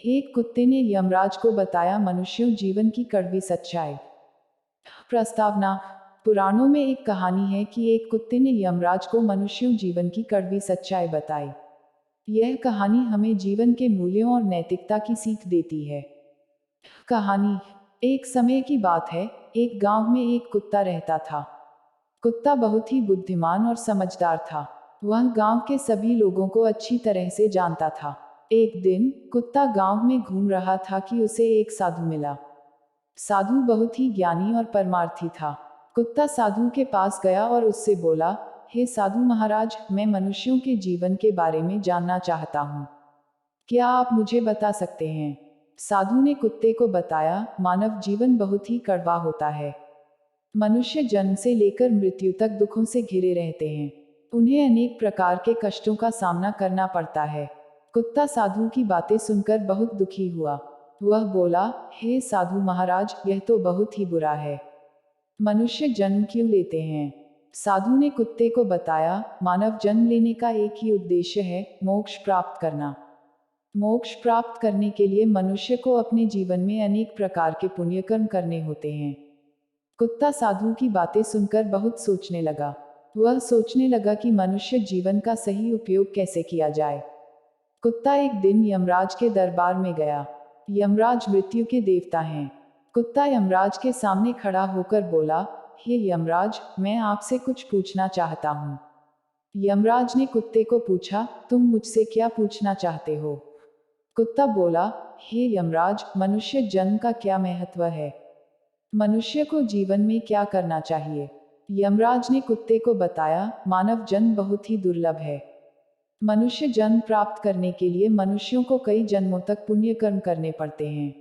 एक कुत्ते ने यमराज को बताया मनुष्यों जीवन की कड़वी सच्चाई। प्रस्तावना। पुराणों में एक कहानी है कि एक कुत्ते ने यमराज को मनुष्यों जीवन की कड़वी सच्चाई बताई। यह कहानी हमें जीवन के मूल्यों और नैतिकता की सीख देती है। कहानी। एक समय की बात है, एक गांव में एक कुत्ता रहता था। कुत्ता बहुत ही बुद्धिमान और समझदार था। वह गांव के सभी लोगों को अच्छी तरह से जानता था। एक दिन कुत्ता गांव में घूम रहा था कि उसे एक साधु मिला। साधु बहुत ही ज्ञानी और परमार्थी था। कुत्ता साधु के पास गया और उससे बोला, हे साधु महाराज, मैं मनुष्यों के जीवन के बारे में जानना चाहता हूँ। क्या आप मुझे बता सकते हैं? साधु ने कुत्ते को बताया, मानव जीवन बहुत ही कड़वा होता है। मनुष्य जन्म से लेकर मृत्यु तक दुखों से घिरे रहते हैं। उन्हें अनेक प्रकार के कष्टों का सामना करना पड़ता है। कुत्ता साधु की बातें सुनकर बहुत दुखी हुआ। वह बोला, हे साधु महाराज, यह तो बहुत ही बुरा है। मनुष्य जन्म क्यों लेते हैं? साधु ने कुत्ते को बताया, मानव जन्म लेने का एक ही उद्देश्य है, मोक्ष प्राप्त करना। मोक्ष प्राप्त करने के लिए मनुष्य को अपने जीवन में अनेक प्रकार के पुण्यकर्म करने होते हैं। कुत्ता साधु की बातें सुनकर बहुत सोचने लगा। वह सोचने लगा कि मनुष्य जीवन का सही उपयोग कैसे किया जाए। कुत्ता एक दिन यमराज के दरबार में गया। यमराज मृत्यु के देवता हैं। कुत्ता यमराज के सामने खड़ा होकर बोला, हे यमराज, मैं आपसे कुछ पूछना चाहता हूँ। यमराज ने कुत्ते को पूछा, तुम मुझसे क्या पूछना चाहते हो? कुत्ता बोला, हे यमराज, मनुष्य जन्म का क्या महत्व है? मनुष्य को जीवन में क्या करना चाहिए? यमराज ने कुत्ते को बताया, मानव जन्म बहुत ही दुर्लभ है। मनुष्य जन्म प्राप्त करने के लिए मनुष्यों को कई जन्मों तक पुण्य कर्म करने पड़ते हैं।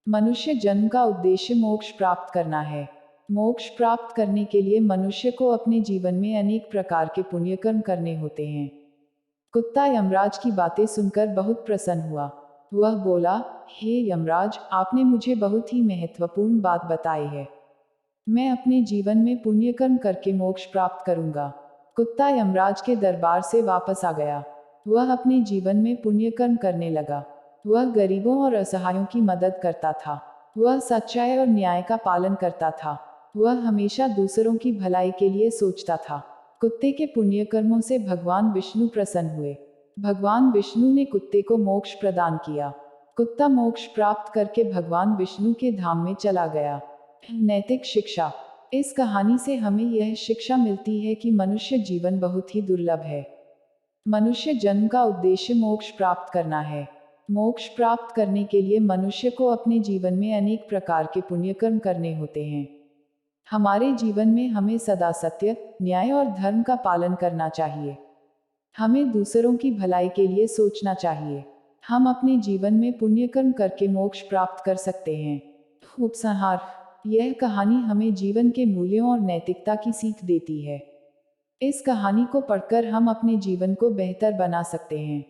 मनुष्य जन्म का उद्देश्य मोक्ष प्राप्त करना है। मोक्ष प्राप्त करने के लिए मनुष्य को अपने जीवन में अनेक प्रकार के पुण्य कर्म करने होते हैं। कुत्ता यमराज की बातें सुनकर बहुत प्रसन्न हुआ। वह बोला, हे यमराज, आपने मुझे बहुत ही महत्वपूर्ण बात बताई है। मैं अपने जीवन में पुण्य कर्म करके मोक्ष प्राप्त करूंगा। कुत्ता यमराज के दरबार से वापस आ गया। वह अपने जीवन में पुण्य कर्म करने लगा। वह गरीबों और असहायों की मदद करता था। वह सच्चाई और न्याय का पालन करता था। वह हमेशा दूसरों की भलाई के लिए सोचता था। कुत्ते के पुण्य कर्मों से भगवान विष्णु प्रसन्न हुए। भगवान विष्णु ने कुत्ते को मोक्ष प्रदान किया। कुत्ता मोक्ष प्राप्त करके भगवान विष्णु के धाम में चला गया। नैतिक शिक्षा। इस कहानी से हमें यह शिक्षा मिलती है कि मनुष्य जीवन बहुत ही दुर्लभ है। मनुष्य जन्म का उद्देश्य मोक्ष प्राप्त करना है। मोक्ष प्राप्त करने के लिए मनुष्य को अपने जीवन में अनेक प्रकार के पुण्यकर्म करने होते हैं। हमारे जीवन में हमें सदा सत्य, न्याय और धर्म का पालन करना चाहिए। हमें दूसरों की भलाई के लिए सोचना चाहिए। हम अपने जीवन में पुण्यकर्म करके मोक्ष प्राप्त कर सकते हैं। उपसंहार। यह कहानी हमें जीवन के मूल्यों और नैतिकता की सीख देती है। इस कहानी को पढ़कर हम अपने जीवन को बेहतर बना सकते हैं।